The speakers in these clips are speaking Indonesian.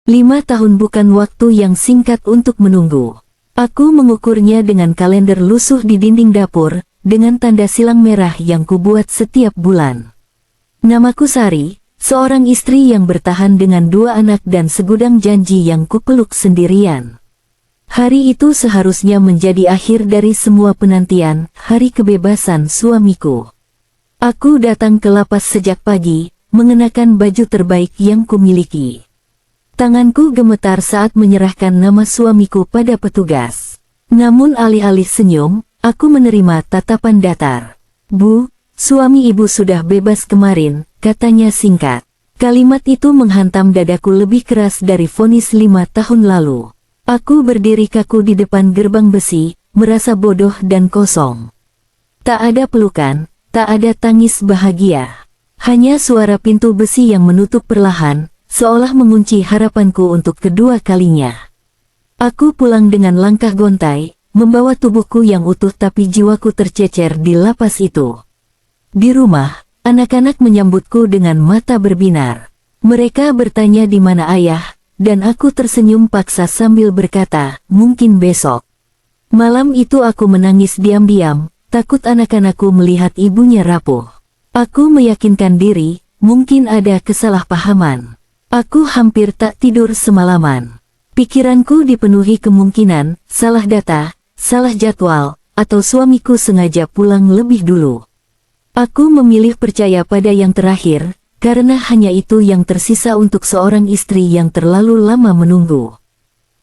5 tahun bukan waktu yang singkat untuk menunggu. Aku mengukurnya dengan kalender lusuh di dinding dapur, dengan tanda silang merah yang kubuat setiap bulan. Namaku Sari, seorang istri yang bertahan dengan 2 anak dan segudang janji yang kupeluk sendirian. Hari itu seharusnya menjadi akhir dari semua penantian, hari kebebasan suamiku. Aku datang ke lapas sejak pagi, mengenakan baju terbaik yang kumiliki. Tanganku gemetar saat menyerahkan nama suamiku pada petugas. Namun alih-alih senyum, aku menerima tatapan datar. "Bu, suami ibu sudah bebas kemarin," katanya singkat. Kalimat itu menghantam dadaku lebih keras dari vonis 5 tahun lalu. Aku berdiri kaku di depan gerbang besi, merasa bodoh dan kosong. Tak ada pelukan, tak ada tangis bahagia. Hanya suara pintu besi yang menutup perlahan, seolah mengunci harapanku untuk kedua kalinya. Aku pulang dengan langkah gontai, membawa tubuhku yang utuh tapi jiwaku tercecer di lapas itu. Di rumah, anak-anak menyambutku dengan mata berbinar. Mereka bertanya di mana ayah, dan aku tersenyum paksa sambil berkata, "Mungkin besok." Malam itu aku menangis diam-diam, takut anak-anakku melihat ibunya rapuh. Aku meyakinkan diri, mungkin ada kesalahpahaman. Aku hampir tak tidur semalaman. Pikiranku dipenuhi kemungkinan, salah data, salah jadwal, atau suamiku sengaja pulang lebih dulu. Aku memilih percaya pada yang terakhir, karena hanya itu yang tersisa untuk seorang istri yang terlalu lama menunggu.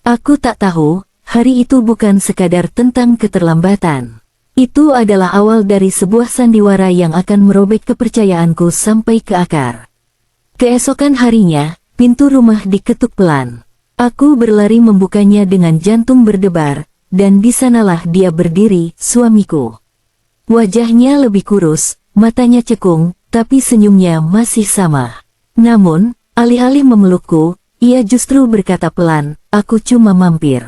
Aku tak tahu, hari itu bukan sekadar tentang keterlambatan. Itu adalah awal dari sebuah sandiwara yang akan merobek kepercayaanku sampai ke akar. Keesokan harinya, pintu rumah diketuk pelan. Aku berlari membukanya dengan jantung berdebar, dan di sanalah dia berdiri, suamiku. Wajahnya lebih kurus, matanya cekung, tapi senyumnya masih sama. Namun, alih-alih memelukku, ia justru berkata pelan, "Aku cuma mampir.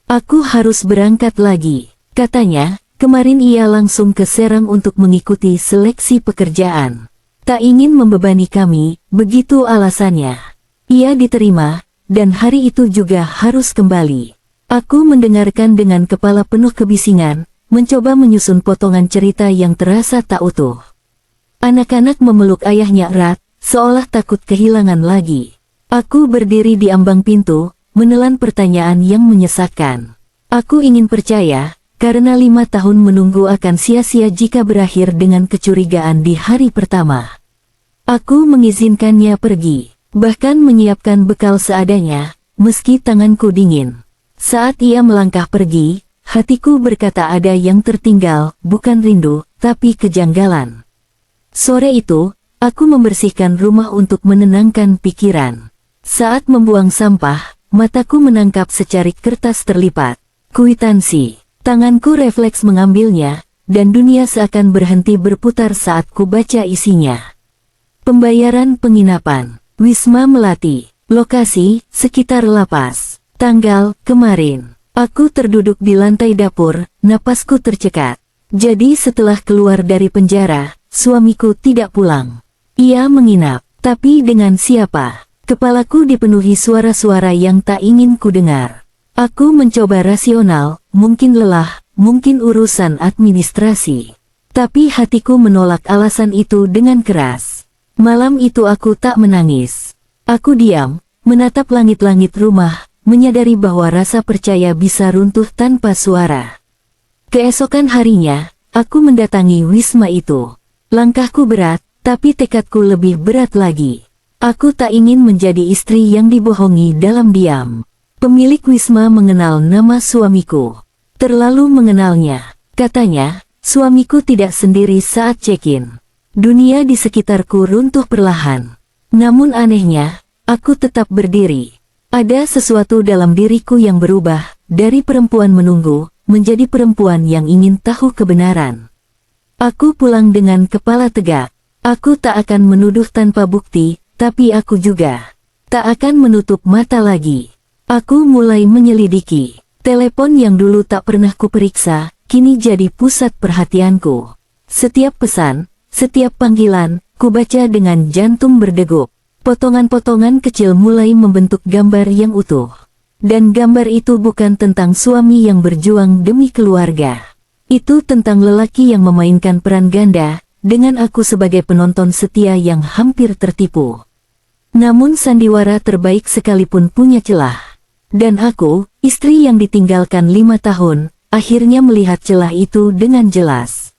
Aku harus berangkat lagi," katanya. Kemarin ia langsung ke Serang untuk mengikuti seleksi pekerjaan. Tak ingin membebani kami, begitu alasannya. Ia diterima, dan hari itu juga harus kembali. Aku mendengarkan dengan kepala penuh kebisingan, mencoba menyusun potongan cerita yang terasa tak utuh. Anak-anak memeluk ayahnya erat, seolah takut kehilangan lagi. Aku berdiri di ambang pintu, menelan pertanyaan yang menyesakkan. Aku ingin percaya, karena 5 tahun menunggu akan sia-sia jika berakhir dengan kecurigaan di hari pertama. Aku mengizinkannya pergi, bahkan menyiapkan bekal seadanya, meski tanganku dingin. Saat ia melangkah pergi, hatiku berkata ada yang tertinggal, bukan rindu, tapi kejanggalan. Sore itu, aku membersihkan rumah untuk menenangkan pikiran. Saat membuang sampah, mataku menangkap secarik kertas terlipat. Kwitansi. Tanganku refleks mengambilnya, dan dunia seakan berhenti berputar saat ku baca isinya. Pembayaran penginapan, Wisma Melati. Lokasi, sekitar lapas. Tanggal, kemarin. Aku terduduk di lantai dapur, napasku tercekat. Jadi setelah keluar dari penjara, suamiku tidak pulang. Ia menginap, tapi dengan siapa? Kepalaku dipenuhi suara-suara yang tak ingin ku dengar. Aku mencoba rasional, mungkin lelah, mungkin urusan administrasi. Tapi hatiku menolak alasan itu dengan keras. Malam itu aku tak menangis. Aku diam, menatap langit-langit rumah, menyadari bahwa rasa percaya bisa runtuh tanpa suara. Keesokan harinya, aku mendatangi wisma itu. Langkahku berat, tapi tekadku lebih berat lagi. Aku tak ingin menjadi istri yang dibohongi dalam diam. Pemilik wisma mengenal nama suamiku. Terlalu mengenalnya. Katanya, suamiku tidak sendiri saat check-in. Dunia di sekitarku runtuh perlahan. Namun anehnya, aku tetap berdiri. Ada sesuatu dalam diriku yang berubah, dari perempuan menunggu, menjadi perempuan yang ingin tahu kebenaran. Aku pulang dengan kepala tegak. Aku tak akan menuduh tanpa bukti, tapi aku juga tak akan menutup mata lagi. Aku mulai menyelidiki. Telepon yang dulu tak pernah kuperiksa, kini jadi pusat perhatianku. Setiap pesan, setiap panggilan, kubaca dengan jantung berdegup. Potongan-potongan kecil mulai membentuk gambar yang utuh. Dan gambar itu bukan tentang suami yang berjuang demi keluarga. Itu tentang lelaki yang memainkan peran ganda, dengan aku sebagai penonton setia yang hampir tertipu. Namun sandiwara terbaik sekalipun punya celah. Dan aku, istri yang ditinggalkan 5 tahun, akhirnya melihat celah itu dengan jelas.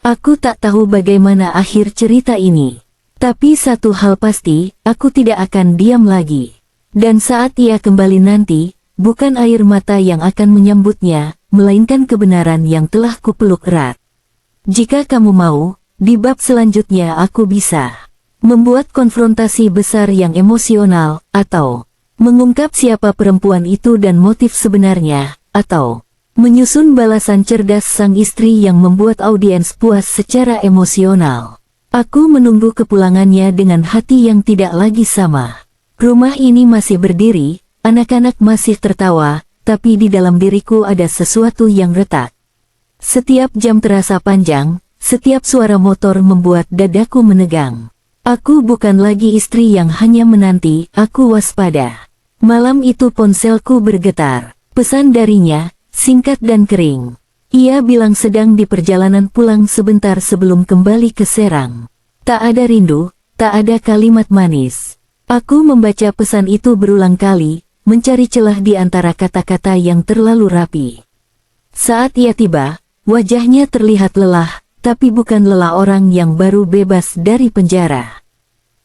Aku tak tahu bagaimana akhir cerita ini. Tapi satu hal pasti, aku tidak akan diam lagi. Dan saat ia kembali nanti, bukan air mata yang akan menyambutnya, melainkan kebenaran yang telah kupeluk erat. Jika kamu mau, di bab selanjutnya aku bisa membuat konfrontasi besar yang emosional, atau mengungkap siapa perempuan itu dan motif sebenarnya, atau menyusun balasan cerdas sang istri yang membuat audiens puas secara emosional. Aku menunggu kepulangannya dengan hati yang tidak lagi sama. Rumah ini masih berdiri, anak-anak masih tertawa, tapi di dalam diriku ada sesuatu yang retak. Setiap jam terasa panjang, setiap suara motor membuat dadaku menegang. Aku bukan lagi istri yang hanya menanti, aku waspada. Malam itu ponselku bergetar. Pesan darinya, singkat dan kering. Ia bilang sedang di perjalanan pulang sebentar sebelum kembali ke Serang. Tak ada rindu, tak ada kalimat manis. Aku membaca pesan itu berulang kali, mencari celah di antara kata-kata yang terlalu rapi. Saat ia tiba, wajahnya terlihat lelah, tapi bukan lelah orang yang baru bebas dari penjara.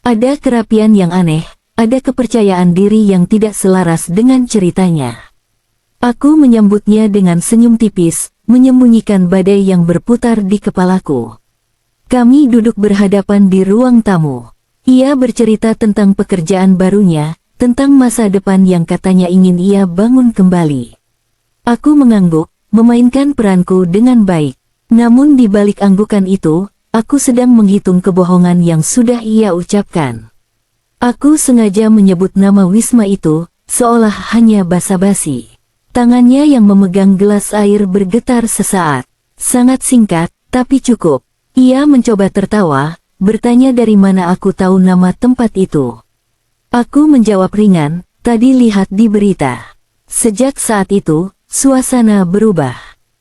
Ada kerapian yang aneh, ada kepercayaan diri yang tidak selaras dengan ceritanya. Aku menyambutnya dengan senyum tipis, menyembunyikan badai yang berputar di kepalaku. Kami duduk berhadapan di ruang tamu. Ia bercerita tentang pekerjaan barunya, tentang masa depan yang katanya ingin ia bangun kembali. Aku mengangguk, memainkan peranku dengan baik. Namun di balik anggukan itu, aku sedang menghitung kebohongan yang sudah ia ucapkan. Aku sengaja menyebut nama Wisma itu, seolah hanya basa-basi. Tangannya yang memegang gelas air bergetar sesaat. Sangat singkat, tapi cukup. Ia mencoba tertawa, bertanya dari mana aku tahu nama tempat itu. Aku menjawab ringan, tadi lihat di berita. Sejak saat itu, suasana berubah.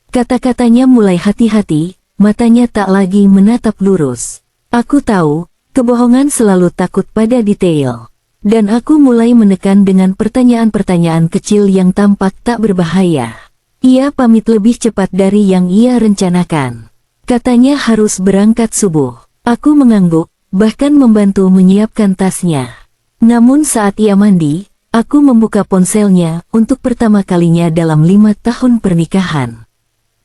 Kata-katanya mulai hati-hati, matanya tak lagi menatap lurus. Aku tahu, kebohongan selalu takut pada detail. Dan aku mulai menekan dengan pertanyaan-pertanyaan kecil yang tampak tak berbahaya. Ia pamit lebih cepat dari yang ia rencanakan. Katanya harus berangkat subuh. Aku mengangguk, bahkan membantu menyiapkan tasnya. Namun saat ia mandi, aku membuka ponselnya untuk pertama kalinya dalam 5 tahun pernikahan.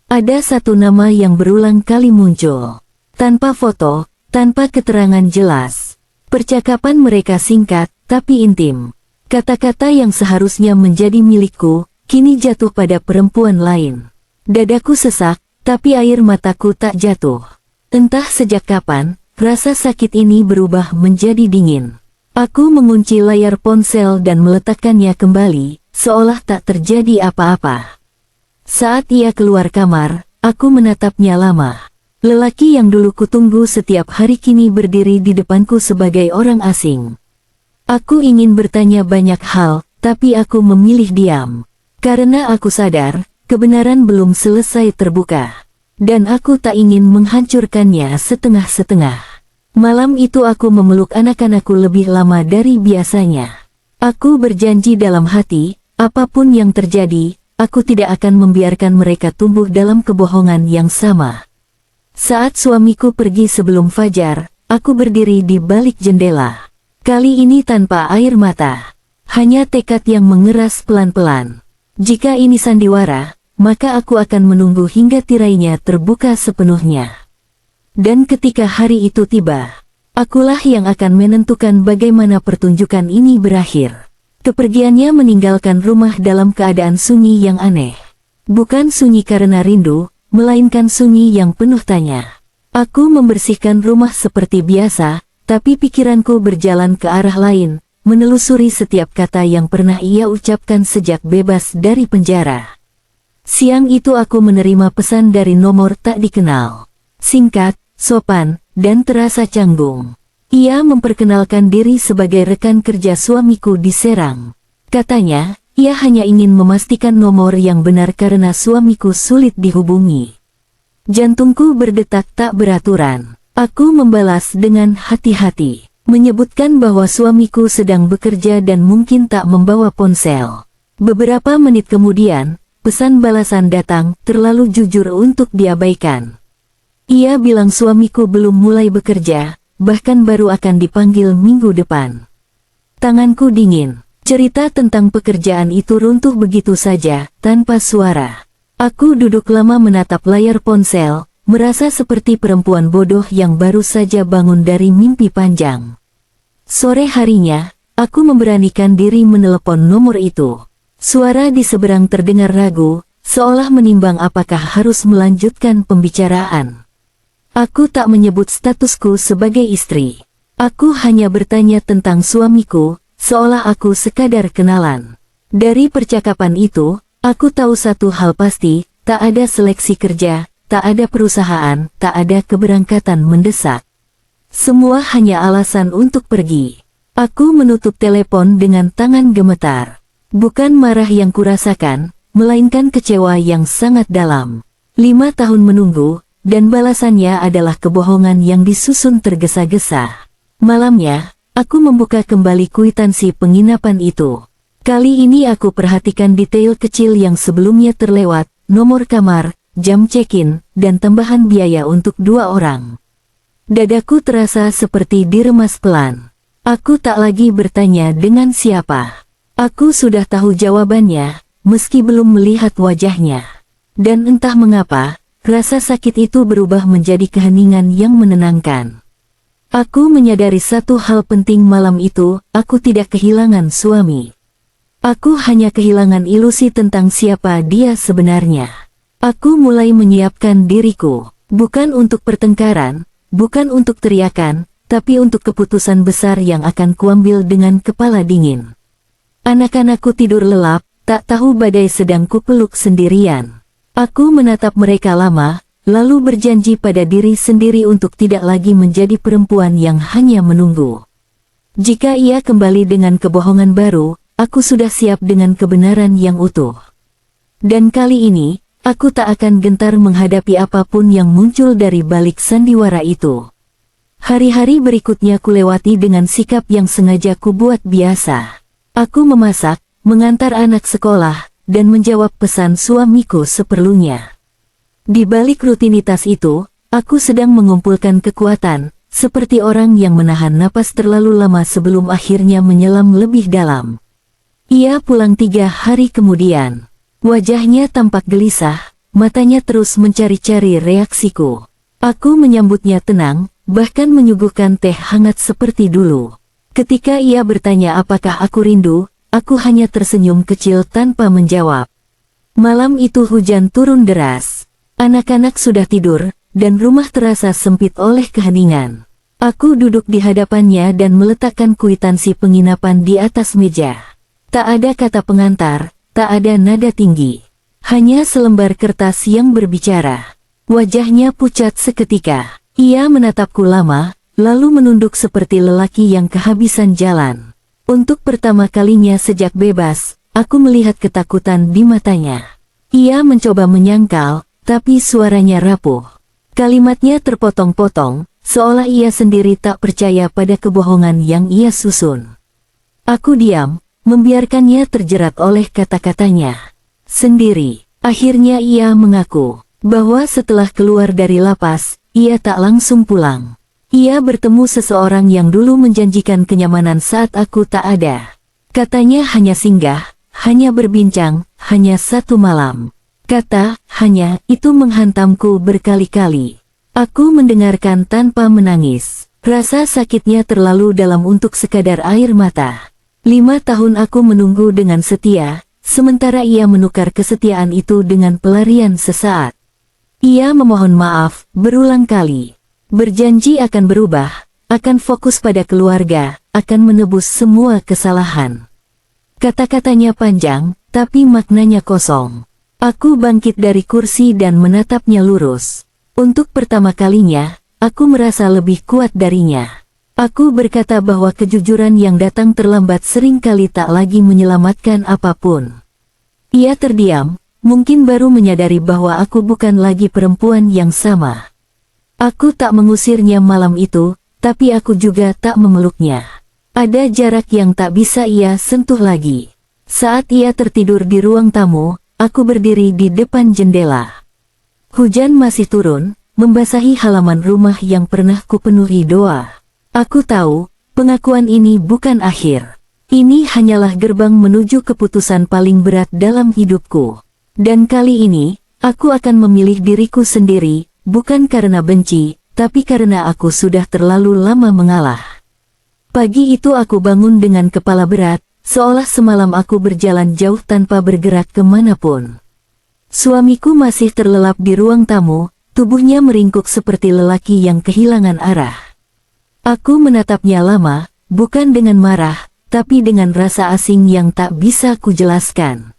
Ada satu nama yang berulang kali muncul. Tanpa foto, tanpa keterangan jelas. Percakapan mereka singkat, tapi intim. Kata-kata yang seharusnya menjadi milikku, kini jatuh pada perempuan lain. Dadaku sesak, tapi air mataku tak jatuh. Entah sejak kapan, rasa sakit ini berubah menjadi dingin. Aku mengunci layar ponsel dan meletakkannya kembali, seolah tak terjadi apa-apa. Saat ia keluar kamar, aku menatapnya lama. Lelaki yang dulu kutunggu setiap hari kini berdiri di depanku sebagai orang asing. Aku ingin bertanya banyak hal, tapi aku memilih diam. Karena aku sadar, kebenaran belum selesai terbuka. Dan aku tak ingin menghancurkannya setengah-setengah. Malam itu aku memeluk anak-anakku lebih lama dari biasanya. Aku berjanji dalam hati, apapun yang terjadi, aku tidak akan membiarkan mereka tumbuh dalam kebohongan yang sama. Saat suamiku pergi sebelum fajar, aku berdiri di balik jendela. Kali ini tanpa air mata. Hanya tekad yang mengeras pelan-pelan. Jika ini sandiwara, maka aku akan menunggu hingga tirainya terbuka sepenuhnya. Dan ketika hari itu tiba, akulah yang akan menentukan bagaimana pertunjukan ini berakhir. Kepergiannya meninggalkan rumah dalam keadaan sunyi yang aneh. Bukan sunyi karena rindu, melainkan sunyi yang penuh tanya. Aku membersihkan rumah seperti biasa, tapi pikiranku berjalan ke arah lain, menelusuri setiap kata yang pernah ia ucapkan sejak bebas dari penjara. Siang itu aku menerima pesan dari nomor tak dikenal. Singkat, sopan, dan terasa canggung. Ia memperkenalkan diri sebagai rekan kerja suamiku di Serang. Katanya, ia hanya ingin memastikan nomor yang benar karena suamiku sulit dihubungi. Jantungku berdetak tak beraturan. Aku membalas dengan hati-hati, menyebutkan bahwa suamiku sedang bekerja dan mungkin tak membawa ponsel. Beberapa menit kemudian, pesan balasan datang, terlalu jujur untuk diabaikan. Ia bilang suamiku belum mulai bekerja, bahkan baru akan dipanggil minggu depan. Tanganku dingin. Cerita tentang pekerjaan itu runtuh begitu saja, tanpa suara. Aku duduk lama menatap layar ponsel, merasa seperti perempuan bodoh yang baru saja bangun dari mimpi panjang. Sore harinya, aku memberanikan diri menelepon nomor itu. Suara di seberang terdengar ragu, seolah menimbang apakah harus melanjutkan pembicaraan. Aku tak menyebut statusku sebagai istri. Aku hanya bertanya tentang suamiku, seolah aku sekadar kenalan. Dari percakapan itu, aku tahu satu hal pasti, tak ada seleksi kerja, tak ada perusahaan, tak ada keberangkatan mendesak. Semua hanya alasan untuk pergi. Aku menutup telepon dengan tangan gemetar. Bukan marah yang kurasakan, melainkan kecewa yang sangat dalam. 5 tahun menunggu, dan balasannya adalah kebohongan yang disusun tergesa-gesa. Malamnya, aku membuka kembali kwitansi penginapan itu. Kali ini aku perhatikan detail kecil yang sebelumnya terlewat, nomor kamar, jam check-in, dan tambahan biaya untuk 2 orang. Dadaku terasa seperti diremas pelan. Aku tak lagi bertanya dengan siapa. Aku sudah tahu jawabannya, meski belum melihat wajahnya. Dan entah mengapa, rasa sakit itu berubah menjadi keheningan yang menenangkan. Aku menyadari satu hal penting malam itu, aku tidak kehilangan suami. Aku hanya kehilangan ilusi tentang siapa dia sebenarnya. Aku mulai menyiapkan diriku, bukan untuk pertengkaran, bukan untuk teriakan, tapi untuk keputusan besar yang akan kuambil dengan kepala dingin. Anak-anakku tidur lelap, tak tahu badai sedang kupeluk sendirian. Aku menatap mereka lama, lalu berjanji pada diri sendiri untuk tidak lagi menjadi perempuan yang hanya menunggu. Jika ia kembali dengan kebohongan baru, aku sudah siap dengan kebenaran yang utuh. Dan kali ini, aku tak akan gentar menghadapi apapun yang muncul dari balik sandiwara itu. Hari-hari berikutnya kulewati dengan sikap yang sengaja kubuat biasa. Aku memasak, mengantar anak sekolah, dan menjawab pesan suamiku seperlunya. Di balik rutinitas itu, aku sedang mengumpulkan kekuatan, seperti orang yang menahan napas terlalu lama sebelum akhirnya menyelam lebih dalam. Ia pulang 3 hari kemudian. Wajahnya tampak gelisah, matanya terus mencari-cari reaksiku. Aku menyambutnya tenang, bahkan menyuguhkan teh hangat seperti dulu. Ketika ia bertanya apakah aku rindu, aku hanya tersenyum kecil tanpa menjawab. Malam itu hujan turun deras. Anak-anak sudah tidur, dan rumah terasa sempit oleh keheningan. Aku duduk di hadapannya dan meletakkan kwitansi penginapan di atas meja. Tak ada kata pengantar, tak ada nada tinggi. Hanya selembar kertas yang berbicara. Wajahnya pucat seketika. Ia menatapku lama, lalu menunduk seperti lelaki yang kehabisan jalan. Untuk pertama kalinya sejak bebas, aku melihat ketakutan di matanya. Ia mencoba menyangkal, tapi suaranya rapuh. Kalimatnya terpotong-potong, seolah ia sendiri tak percaya pada kebohongan yang ia susun. Aku diam, membiarkannya terjerat oleh kata-katanya. Sendiri, akhirnya ia mengaku bahwa setelah keluar dari lapas, ia tak langsung pulang. Ia bertemu seseorang yang dulu menjanjikan kenyamanan saat aku tak ada. Katanya hanya singgah, hanya berbincang, hanya 1 malam. Kata, hanya, itu menghantamku berkali-kali. Aku mendengarkan tanpa menangis. Rasa sakitnya terlalu dalam untuk sekadar air mata. 5 tahun aku menunggu dengan setia, sementara ia menukar kesetiaan itu dengan pelarian sesaat. Ia memohon maaf, berulang kali. Berjanji akan berubah, akan fokus pada keluarga, akan menebus semua kesalahan. Kata-katanya panjang, tapi maknanya kosong. Aku bangkit dari kursi dan menatapnya lurus. Untuk pertama kalinya, aku merasa lebih kuat darinya. Aku berkata bahwa kejujuran yang datang terlambat seringkali tak lagi menyelamatkan apapun. Ia terdiam, mungkin baru menyadari bahwa aku bukan lagi perempuan yang sama. Aku tak mengusirnya malam itu, tapi aku juga tak memeluknya. Ada jarak yang tak bisa ia sentuh lagi. Saat ia tertidur di ruang tamu, aku berdiri di depan jendela. Hujan masih turun, membasahi halaman rumah yang pernah kupenuhi doa. Aku tahu, pengakuan ini bukan akhir. Ini hanyalah gerbang menuju keputusan paling berat dalam hidupku. Dan kali ini, aku akan memilih diriku sendiri, bukan karena benci, tapi karena aku sudah terlalu lama mengalah. Pagi itu aku bangun dengan kepala berat, seolah semalam aku berjalan jauh tanpa bergerak kemanapun. Suamiku masih terlelap di ruang tamu, tubuhnya meringkuk seperti lelaki yang kehilangan arah. Aku menatapnya lama, bukan dengan marah, tapi dengan rasa asing yang tak bisa kujelaskan.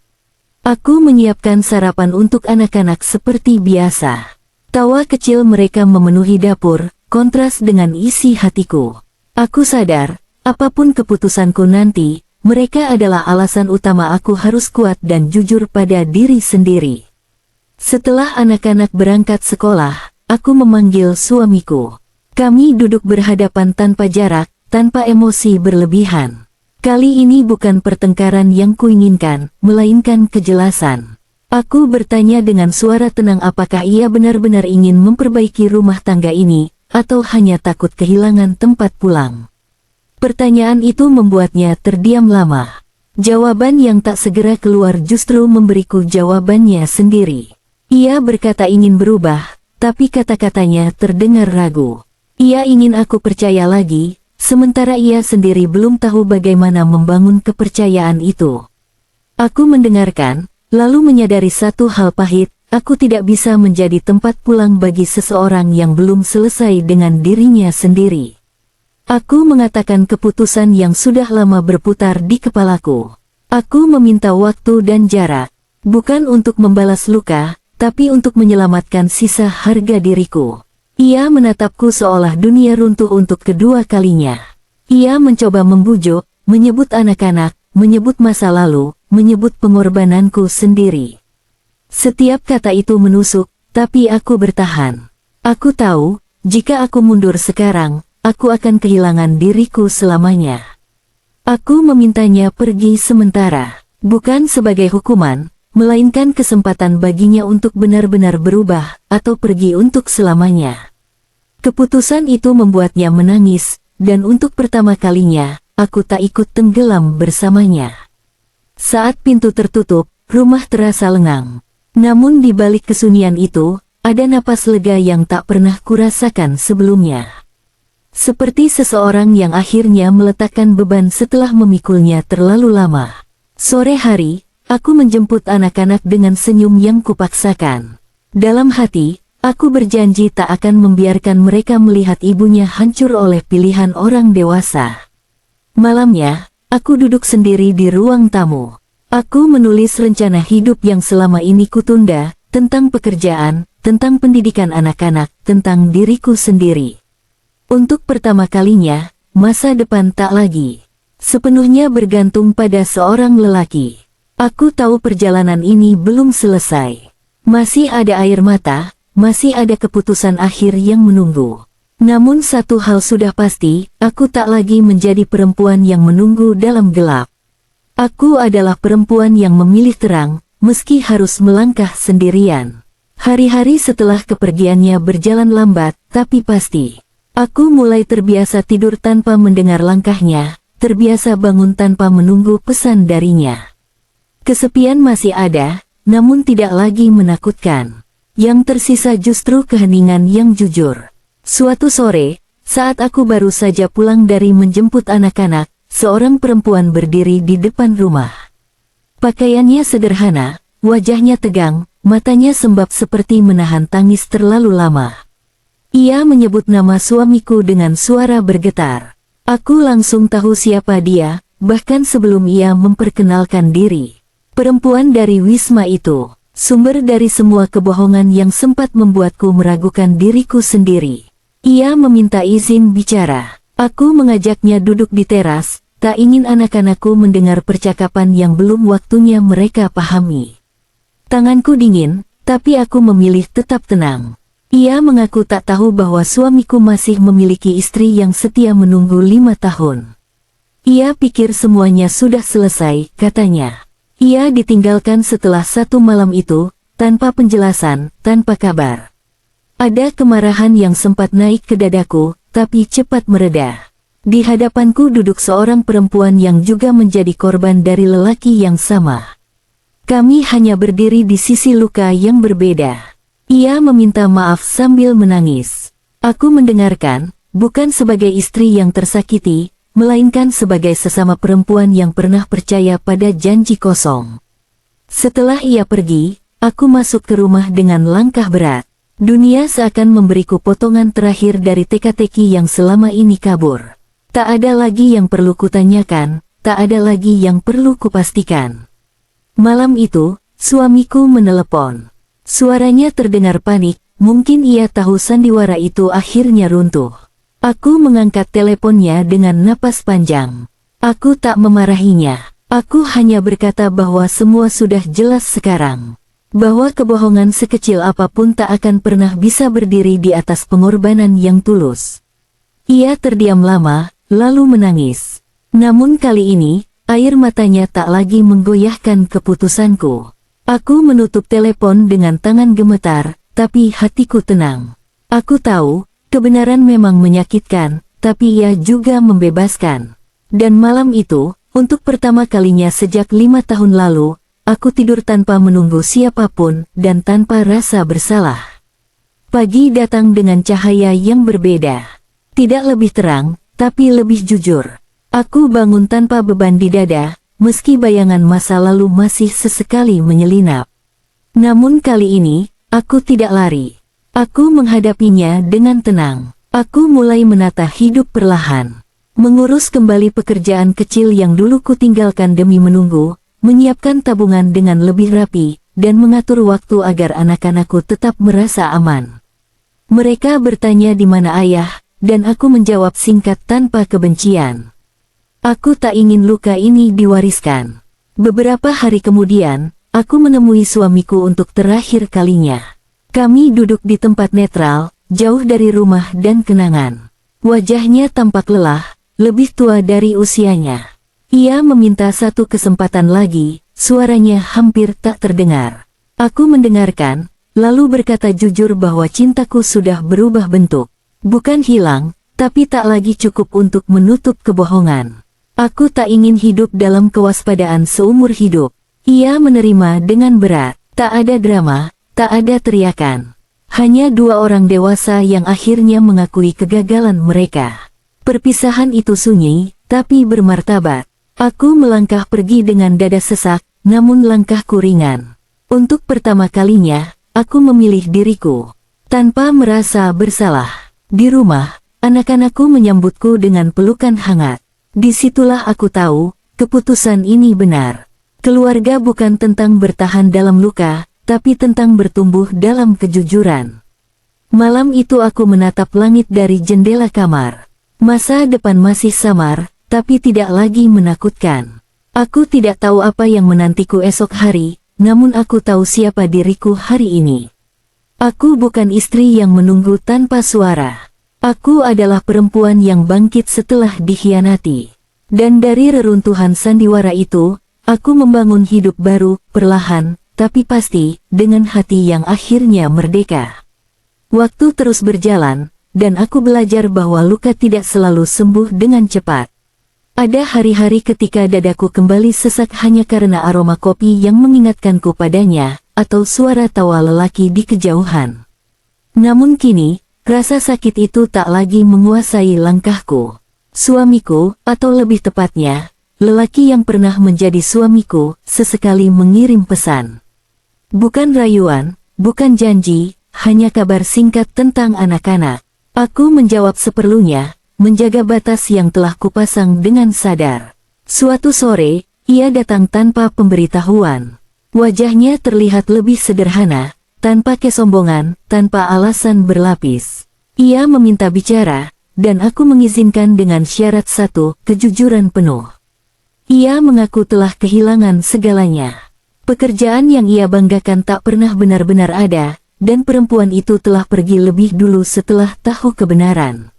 Aku menyiapkan sarapan untuk anak-anak seperti biasa. Tawa kecil mereka memenuhi dapur, kontras dengan isi hatiku. Aku sadar, apapun keputusanku nanti, mereka adalah alasan utama aku harus kuat dan jujur pada diri sendiri. Setelah anak-anak berangkat sekolah, aku memanggil suamiku. Kami duduk berhadapan tanpa jarak, tanpa emosi berlebihan. Kali ini bukan pertengkaran yang kuinginkan, melainkan kejelasan. Aku bertanya dengan suara tenang apakah ia benar-benar ingin memperbaiki rumah tangga ini, atau hanya takut kehilangan tempat pulang. Pertanyaan itu membuatnya terdiam lama. Jawaban yang tak segera keluar justru memberiku jawabannya sendiri. Ia berkata ingin berubah, tapi kata-katanya terdengar ragu. Ia ingin aku percaya lagi, sementara ia sendiri belum tahu bagaimana membangun kepercayaan itu. Aku mendengarkan, lalu menyadari satu hal pahit, aku tidak bisa menjadi tempat pulang bagi seseorang yang belum selesai dengan dirinya sendiri. Aku mengatakan keputusan yang sudah lama berputar di kepalaku. Aku meminta waktu dan jarak, bukan untuk membalas luka, tapi untuk menyelamatkan sisa harga diriku. Ia menatapku seolah dunia runtuh untuk kedua kalinya. Ia mencoba membujuk, menyebut anak-anak, menyebut masa lalu, menyebut pengorbananku sendiri. Setiap kata itu menusuk, tapi aku bertahan. Aku tahu, jika aku mundur sekarang, aku akan kehilangan diriku selamanya. Aku memintanya pergi sementara, bukan sebagai hukuman, melainkan kesempatan baginya untuk benar-benar berubah, atau pergi untuk selamanya. Keputusan itu membuatnya menangis, dan untuk pertama kalinya, aku tak ikut tenggelam bersamanya. Saat pintu tertutup, rumah terasa lengang. Namun di balik kesunyian itu, ada napas lega yang tak pernah kurasakan sebelumnya. Seperti seseorang yang akhirnya meletakkan beban setelah memikulnya terlalu lama. Sore hari, aku menjemput anak-anak dengan senyum yang kupaksakan. Dalam hati, aku berjanji tak akan membiarkan mereka melihat ibunya hancur oleh pilihan orang dewasa. Malamnya, aku duduk sendiri di ruang tamu. Aku menulis rencana hidup yang selama ini kutunda, tentang pekerjaan, tentang pendidikan anak-anak, tentang diriku sendiri. Untuk pertama kalinya, masa depan tak lagi sepenuhnya bergantung pada seorang lelaki. Aku tahu perjalanan ini belum selesai. Masih ada air mata, masih ada keputusan akhir yang menunggu. Namun satu hal sudah pasti, aku tak lagi menjadi perempuan yang menunggu dalam gelap. Aku adalah perempuan yang memilih terang, meski harus melangkah sendirian. Hari-hari setelah kepergiannya berjalan lambat, tapi pasti. Aku mulai terbiasa tidur tanpa mendengar langkahnya, terbiasa bangun tanpa menunggu pesan darinya. Kesepian masih ada, namun tidak lagi menakutkan. Yang tersisa justru keheningan yang jujur. Suatu sore, saat aku baru saja pulang dari menjemput anak-anak, seorang perempuan berdiri di depan rumah. Pakaiannya sederhana, wajahnya tegang, matanya sembab seperti menahan tangis terlalu lama. Ia menyebut nama suamiku dengan suara bergetar. Aku langsung tahu siapa dia, bahkan sebelum ia memperkenalkan diri. Perempuan dari Wisma itu, sumber dari semua kebohongan yang sempat membuatku meragukan diriku sendiri. Ia meminta izin bicara. Aku mengajaknya duduk di teras, tak ingin anak-anakku mendengar percakapan yang belum waktunya mereka pahami. Tanganku dingin, tapi aku memilih tetap tenang. Ia mengaku tak tahu bahwa suamiku masih memiliki istri yang setia menunggu 5 tahun. Ia pikir semuanya sudah selesai, katanya. Ia ditinggalkan setelah 1 malam itu, tanpa penjelasan, tanpa kabar. Ada kemarahan yang sempat naik ke dadaku, tapi cepat mereda. Di hadapanku duduk seorang perempuan yang juga menjadi korban dari lelaki yang sama. Kami hanya berdiri di sisi luka yang berbeda. Ia meminta maaf sambil menangis. Aku mendengarkan, bukan sebagai istri yang tersakiti, melainkan sebagai sesama perempuan yang pernah percaya pada janji kosong. Setelah ia pergi, aku masuk ke rumah dengan langkah berat. Dunia seakan memberiku potongan terakhir dari teka-teki yang selama ini kabur. Tak ada lagi yang perlu kutanyakan, tak ada lagi yang perlu kupastikan. Malam itu, suamiku menelepon. Suaranya terdengar panik, mungkin ia tahu sandiwara itu akhirnya runtuh. Aku mengangkat teleponnya dengan napas panjang. Aku tak memarahinya. Aku hanya berkata bahwa semua sudah jelas sekarang. Bahwa kebohongan sekecil apapun tak akan pernah bisa berdiri di atas pengorbanan yang tulus. Ia terdiam lama, lalu menangis. Namun kali ini, air matanya tak lagi menggoyahkan keputusanku. Aku menutup telepon dengan tangan gemetar, tapi hatiku tenang. Aku tahu, kebenaran memang menyakitkan, tapi ia juga membebaskan. Dan malam itu, untuk pertama kalinya sejak 5 tahun lalu, aku tidur tanpa menunggu siapapun dan tanpa rasa bersalah. Pagi datang dengan cahaya yang berbeda. Tidak lebih terang, tapi lebih jujur. Aku bangun tanpa beban di dada, meski bayangan masa lalu masih sesekali menyelinap. Namun kali ini, aku tidak lari. Aku menghadapinya dengan tenang. Aku mulai menata hidup perlahan. Mengurus kembali pekerjaan kecil yang dulu kutinggalkan demi menunggu, menyiapkan tabungan dengan lebih rapi, dan mengatur waktu agar anak-anakku tetap merasa aman. Mereka bertanya di mana ayah, dan aku menjawab singkat tanpa kebencian. Aku tak ingin luka ini diwariskan. Beberapa hari kemudian, aku menemui suamiku untuk terakhir kalinya. Kami duduk di tempat netral, jauh dari rumah dan kenangan. Wajahnya tampak lelah, lebih tua dari usianya. Ia meminta satu kesempatan lagi, suaranya hampir tak terdengar. Aku mendengarkan, lalu berkata jujur bahwa cintaku sudah berubah bentuk. Bukan hilang, tapi tak lagi cukup untuk menutup kebohongan. Aku tak ingin hidup dalam kewaspadaan seumur hidup. Ia menerima dengan berat, tak ada drama. Tak ada teriakan. Hanya 2 orang dewasa yang akhirnya mengakui kegagalan mereka. Perpisahan itu sunyi, tapi bermartabat. Aku melangkah pergi dengan dada sesak, namun langkahku ringan. Untuk pertama kalinya, aku memilih diriku. Tanpa merasa bersalah. Di rumah, anak-anakku menyambutku dengan pelukan hangat. Disitulah aku tahu, keputusan ini benar. Keluarga bukan tentang bertahan dalam luka, tapi tentang bertumbuh dalam kejujuran. Malam itu aku menatap langit dari jendela kamar. Masa depan masih samar, tapi tidak lagi menakutkan. Aku tidak tahu apa yang menantiku esok hari, namun aku tahu siapa diriku hari ini. Aku bukan istri yang menunggu tanpa suara. Aku adalah perempuan yang bangkit setelah dikhianati. Dan dari reruntuhan sandiwara itu, aku membangun hidup baru, perlahan, tapi pasti, dengan hati yang akhirnya merdeka. Waktu terus berjalan, dan aku belajar bahwa luka tidak selalu sembuh dengan cepat. Ada hari-hari ketika dadaku kembali sesak hanya karena aroma kopi yang mengingatkanku padanya, atau suara tawa lelaki di kejauhan. Namun kini, rasa sakit itu tak lagi menguasai langkahku. Suamiku, atau lebih tepatnya, lelaki yang pernah menjadi suamiku, sesekali mengirim pesan. Bukan rayuan, bukan janji, hanya kabar singkat tentang anak-anak. Aku menjawab seperlunya, menjaga batas yang telah kupasang dengan sadar. Suatu sore, ia datang tanpa pemberitahuan. Wajahnya terlihat lebih sederhana, tanpa kesombongan, tanpa alasan berlapis. Ia meminta bicara, dan aku mengizinkan dengan syarat satu, kejujuran penuh. Ia mengaku telah kehilangan segalanya. Pekerjaan yang ia banggakan tak pernah benar-benar ada, dan perempuan itu telah pergi lebih dulu setelah tahu kebenaran.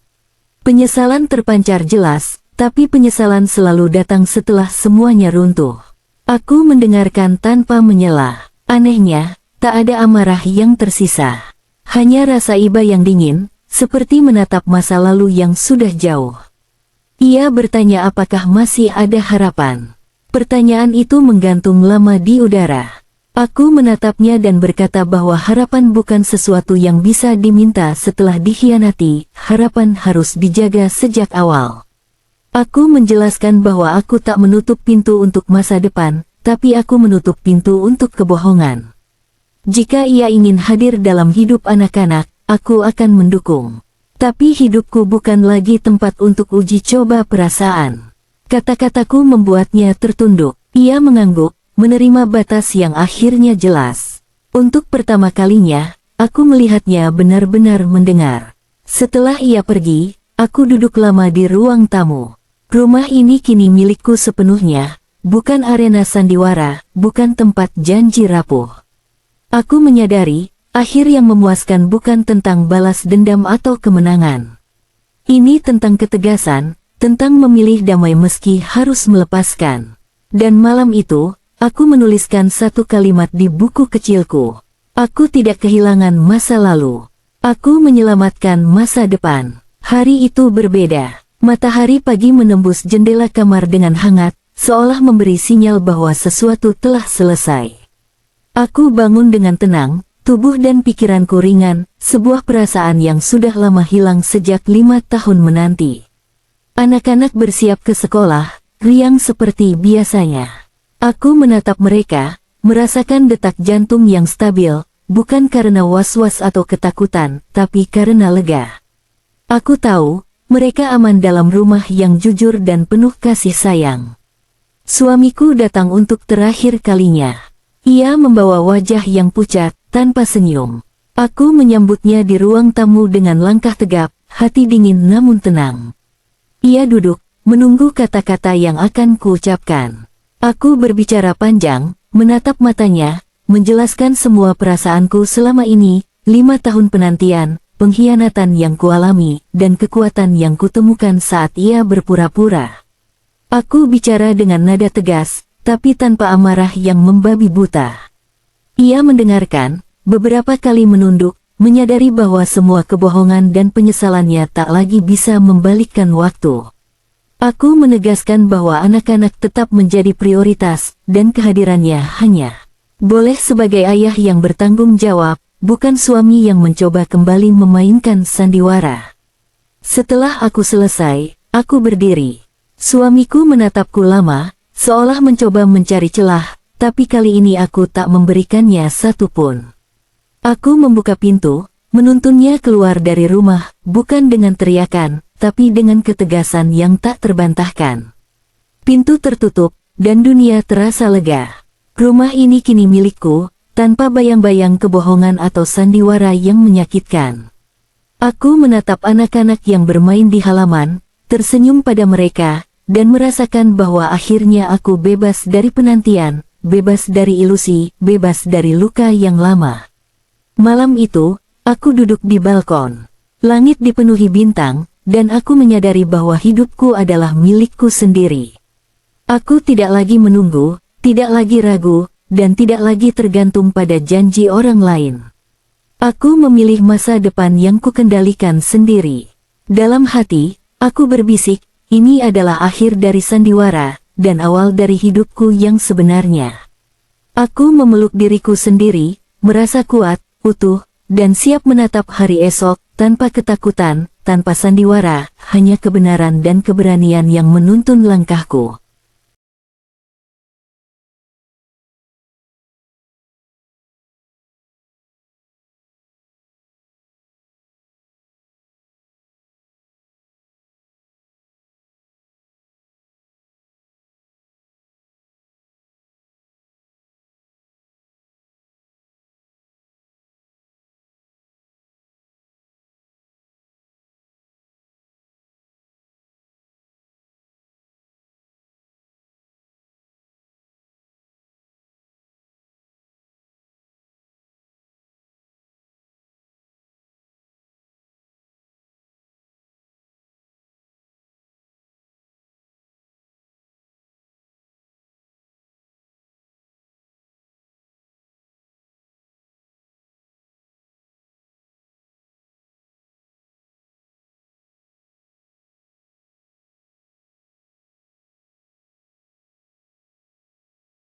Penyesalan terpancar jelas, tapi penyesalan selalu datang setelah semuanya runtuh. Aku mendengarkan tanpa menyela. Anehnya, tak ada amarah yang tersisa. Hanya rasa iba yang dingin, seperti menatap masa lalu yang sudah jauh. Ia bertanya apakah masih ada harapan. Pertanyaan itu menggantung lama di udara. Aku menatapnya dan berkata bahwa harapan bukan sesuatu yang bisa diminta setelah dikhianati, harapan harus dijaga sejak awal. Aku menjelaskan bahwa aku tak menutup pintu untuk masa depan, tapi aku menutup pintu untuk kebohongan. Jika ia ingin hadir dalam hidup anak-anak, aku akan mendukung. Tapi hidupku bukan lagi tempat untuk uji coba perasaan. Kata-kataku membuatnya tertunduk. Ia mengangguk, menerima batas yang akhirnya jelas. Untuk pertama kalinya, aku melihatnya benar-benar mendengar. Setelah ia pergi, aku duduk lama di ruang tamu. Rumah ini kini milikku sepenuhnya, bukan arena sandiwara, bukan tempat janji rapuh. Aku menyadari, akhir yang memuaskan bukan tentang balas dendam atau kemenangan. Ini tentang ketegasan, tentang memilih damai meski harus melepaskan. Dan malam itu, aku menuliskan satu kalimat di buku kecilku. Aku tidak kehilangan masa lalu. Aku menyelamatkan masa depan. Hari itu berbeda. Matahari pagi menembus jendela kamar dengan hangat, seolah memberi sinyal bahwa sesuatu telah selesai. Aku bangun dengan tenang, tubuh dan pikiranku ringan, sebuah perasaan yang sudah lama hilang sejak 5 tahun menanti. Anak-anak bersiap ke sekolah, riang seperti biasanya. Aku menatap mereka, merasakan detak jantung yang stabil, bukan karena was-was atau ketakutan, tapi karena lega. Aku tahu, mereka aman dalam rumah yang jujur dan penuh kasih sayang. Suamiku datang untuk terakhir kalinya. Ia membawa wajah yang pucat, tanpa senyum. Aku menyambutnya di ruang tamu dengan langkah tegap, hati dingin namun tenang. Ia duduk, menunggu kata-kata yang akan kuucapkan. Aku berbicara panjang, menatap matanya, menjelaskan semua perasaanku selama ini, 5 tahun penantian, pengkhianatan yang kualami, dan kekuatan yang kutemukan saat ia berpura-pura. Aku bicara dengan nada tegas, tapi tanpa amarah yang membabi buta. Ia mendengarkan, beberapa kali menunduk, menyadari bahwa semua kebohongan dan penyesalannya tak lagi bisa membalikkan waktu. Aku menegaskan bahwa anak-anak tetap menjadi prioritas, dan kehadirannya hanya boleh sebagai ayah yang bertanggung jawab, bukan suami yang mencoba kembali memainkan sandiwara. Setelah aku selesai, aku berdiri. Suamiku menatapku lama, seolah mencoba mencari celah, tapi kali ini aku tak memberikannya satu pun. Aku membuka pintu, menuntunnya keluar dari rumah, bukan dengan teriakan, tapi dengan ketegasan yang tak terbantahkan. Pintu tertutup, dan dunia terasa lega. Rumah ini kini milikku, tanpa bayang-bayang kebohongan atau sandiwara yang menyakitkan. Aku menatap anak-anak yang bermain di halaman, tersenyum pada mereka, dan merasakan bahwa akhirnya aku bebas dari penantian, bebas dari ilusi, bebas dari luka yang lama. Malam itu, aku duduk di balkon. Langit dipenuhi bintang, dan aku menyadari bahwa hidupku adalah milikku sendiri. Aku tidak lagi menunggu, tidak lagi ragu, dan tidak lagi tergantung pada janji orang lain. Aku memilih masa depan yang kukendalikan sendiri. Dalam hati, aku berbisik, ini adalah akhir dari sandiwara, dan awal dari hidupku yang sebenarnya. Aku memeluk diriku sendiri, merasa kuat, utuh, dan siap menatap hari esok, tanpa ketakutan, tanpa sandiwara, hanya kebenaran dan keberanian yang menuntun langkahku.